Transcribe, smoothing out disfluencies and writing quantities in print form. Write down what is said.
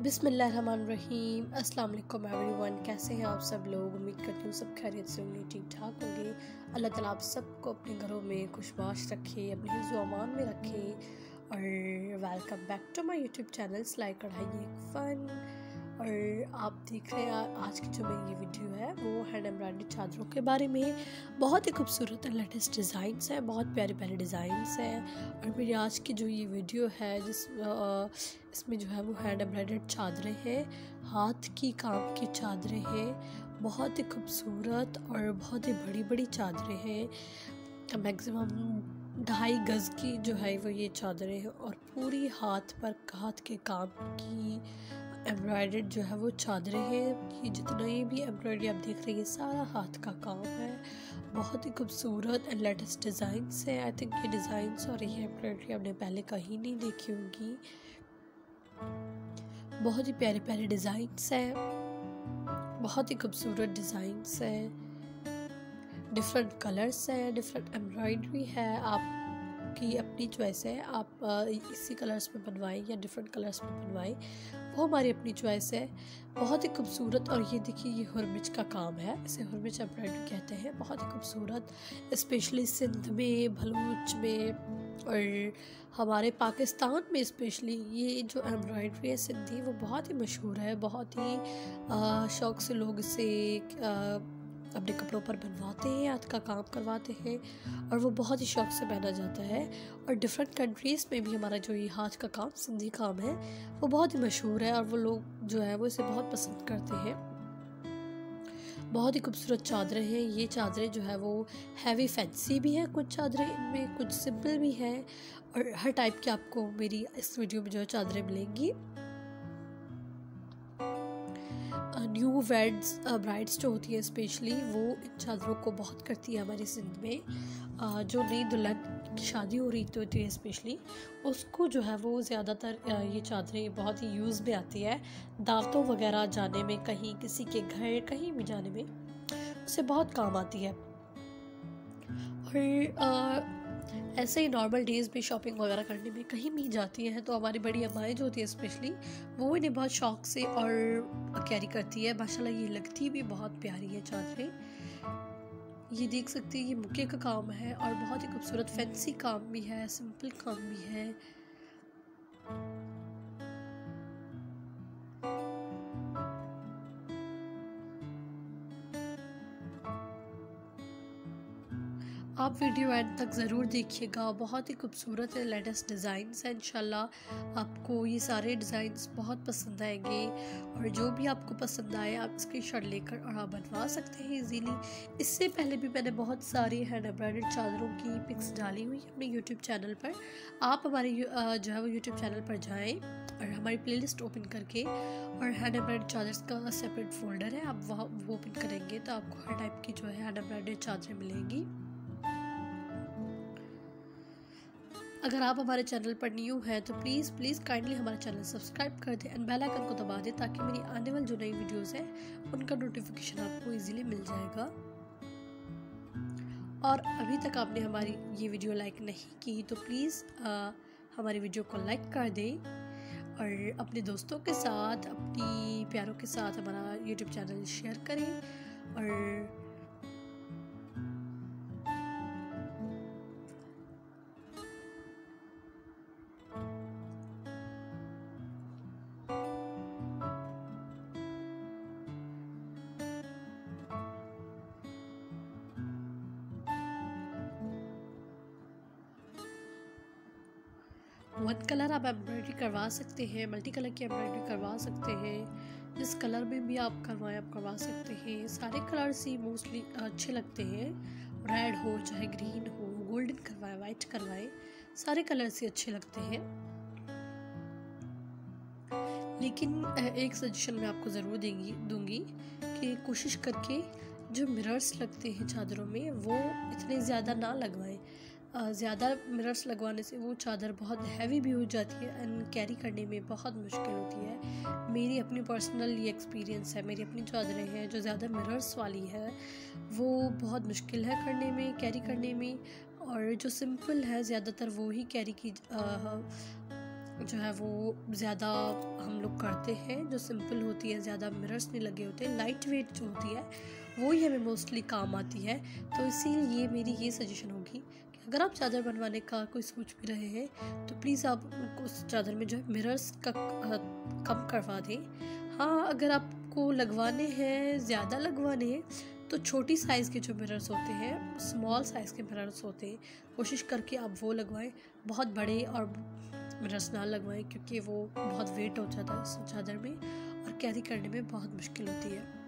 बिस्मिल्लाहिर्रहमानिर्रहीम। अस्सलाम वालेकुम एवरीवन। कैसे हैं आप सब लोग? उम्मीद करती हूँ सब खैरियत से होंगे, ठीक ठाक होंगे। अल्लाह ताला आप सबको अपने घरों में खुशबाश रखे, अपने हिफ्ज़ व अमान में रखे। और welcome back to my YouTube channel सिलाई कढ़ाई एक फ़न। और आप देख रहे हैं आज की जो मेरी ये वीडियो है वो हैंड एम्ब्रॉयडरी चादरों के बारे में। बहुत ही खूबसूरत लेटेस्ट डिज़ाइंस हैं, बहुत प्यारे प्यारे डिज़ाइंस हैं। और मेरी आज की जो ये वीडियो है इसमें जो है वो हैंड एम्ब्रॉयडर्ड चादरें हैं, हाथ की काम की चादरें हैं। बहुत ही खूबसूरत और बहुत ही बड़ी बड़ी चादरें हैं। मैक्सिमम 2.5 गज़ की जो है वो ये चादरें हैं और पूरी हाथ के काम की एम्ब्रॉयडर्ड जो है वो चादरें हैं। कि जितना ये भी एम्ब्रॉयडरी आप देख रही है सारा हाथ का काम है। बहुत ही खूबसूरत एंड लेटेस्ट डिज़ाइंस है। आई थिंक ये डिज़ाइंस और ये एम्ब्रॉयडरी आपने पहले कहीं नहीं देखी होंगी। बहुत ही प्यारे प्यारे डिज़ाइंस हैं, बहुत ही खूबसूरत डिज़ाइंस हैं, डिफरेंट कलर्स हैं, डिफरेंट एम्ब्रॉयडरी है। आपकी अपनी चॉइस है, आप इसी कलर्स में बनवाएं या डिफरेंट कलर्स में बनवाएं, वो हमारी अपनी चॉइस है। बहुत ही खूबसूरत। और ये देखिए ये हुरमिच का काम है, इसे हुरमिच एम्ब्रॉयडरी कहते हैं। बहुत ही खूबसूरत, स्पेशली सिंध में, भलूच में और हमारे पाकिस्तान में स्पेशली ये जो एम्ब्रॉयडरी है सिंधी वो बहुत ही मशहूर है। बहुत ही शौक़ से लोग इसे अपने कपड़ों पर बनवाते हैं, हाथ का काम करवाते हैं और वो बहुत ही शौक़ से पहना जाता है। और डिफरेंट कंट्रीज़ में भी हमारा जो ये हाथ का काम सिंधी काम है वो बहुत ही मशहूर है और वो लोग जो है वो इसे बहुत पसंद करते हैं। बहुत ही खूबसूरत चादरें हैं। ये चादरें जो है वो हैवी फैंसी भी है, कुछ चादरें इनमें कुछ सिंपल भी है और हर टाइप की आपको मेरी इस वीडियो में जो है चादरें मिलेंगी। न्यू वेड्स ब्राइड्स जो होती है स्पेशली वो इन चादरों को बहुत करती है हमारी सिंध में। जो नई दुल्हन की शादी हो रही होती है स्पेशली उसको जो है वो ज़्यादातर ये चादरें बहुत ही यूज़ में आती है। दावतों वगैरह जाने में, कहीं किसी के घर कहीं भी जाने में उससे बहुत काम आती है। और ऐसे ही नॉर्मल डेज़ में शॉपिंग वगैरह करने में कहीं भी जाती हैं तो हमारी बड़ी अम्माएँ जो होती है स्पेशली वो इन्हें बहुत शौक़ से और कैरी करती है। माशाल्लाह ये लगती भी बहुत प्यारी है चादरें। ये देख सकते हैं ये मुक्के का काम है और बहुत ही खूबसूरत फैंसी काम भी है, सिंपल काम भी है। आप वीडियो एंड तक ज़रूर देखिएगा। बहुत ही खूबसूरत है, लेटेस्ट डिज़ाइंस हैं। इंशाल्लाह आपको ये सारे डिज़ाइंस बहुत पसंद आएंगे और जो भी आपको पसंद आए आप स्क्रीनशॉट लेकर और आप बनवा सकते हैं इजीली। इससे पहले भी मैंने बहुत सारी हैंड एम्ब्रॉयडर्ड चादरों की पिक्स डाली हुई है अपने यूट्यूब चैनल पर। आप हमारे जो है वो यूट्यूब चैनल पर जाएँ और हमारी प्लेलिस्ट ओपन करके और हैंड एम्ब्रॉयडर्ड चादर्स का सेपरेट फोल्डर है, आप वहाँ वो ओपन करेंगे तो आपको हर टाइप की जो है हैंड एम्ब्रॉयडर्ड चादरें मिलेंगी। अगर आप हमारे चैनल पर न्यू हैं तो प्लीज़ काइंडली हमारा चैनल सब्सक्राइब कर दें एंड बेल आइकन को दबा दें ताकि मेरी आने वाली जो नई वीडियोस हैं उनका नोटिफिकेशन आपको इजीली मिल जाएगा। और अभी तक आपने हमारी ये वीडियो लाइक नहीं की तो प्लीज़ हमारी वीडियो को लाइक कर दें और अपने दोस्तों के साथ, अपनी प्यारों के साथ हमारा यूट्यूब चैनल शेयर करें। और वन कलर आप एम्ब्रॉयडरी करवा सकते हैं, मल्टी कलर की एम्ब्रॉयडरी करवा सकते हैं, जिस कलर में भी आप करवाएं आप करवा सकते हैं। सारे कलर्स ही मोस्टली अच्छे लगते हैं, रेड हो चाहे ग्रीन हो, गोल्डन करवाएं, वाइट करवाएं, सारे कलर्स ही अच्छे लगते हैं। लेकिन एक सजेशन मैं आपको ज़रूर दूंगी कि कोशिश करके जो मिरर्स लगते हैं चादरों में वो इतने ज़्यादा ना लगवाएं। ज़्यादा मिरर्स लगवाने से वो चादर बहुत हैवी भी हो जाती है एंड कैरी करने में बहुत मुश्किल होती है। मेरी अपनी पर्सनल ये एक्सपीरियंस है, मेरी अपनी चादरें हैं जो ज़्यादा मिरर्स वाली है वो बहुत मुश्किल है करने में, कैरी करने में। और जो सिंपल है ज़्यादातर वो ही कैरी की जो है वो ज़्यादा हम लोग करते हैं, जो सिंपल होती है, ज़्यादा मिरर्स नहीं लगे होते, लाइट वेट जो होती है वो ही हमें मोस्टली काम आती है। तो इसीलिए मेरी ये सजेशन होगी कि अगर आप चादर बनवाने का कोई सोच भी रहे हैं तो प्लीज़ आप उस चादर में जो है मिरर्स का कम करवा दें। हाँ, अगर आपको लगवाने हैं, ज़्यादा लगवाने हैं, तो छोटी साइज़ के जो मिरर्स होते हैं, स्मॉल साइज़ के मिरर्स होते हैं, कोशिश करके आप वो लगवाएं। बहुत बड़े और मिरर्स ना लगवाएं क्योंकि वो बहुत वेट हो जाता है उस चादर में और कैरी करने में बहुत मुश्किल होती है।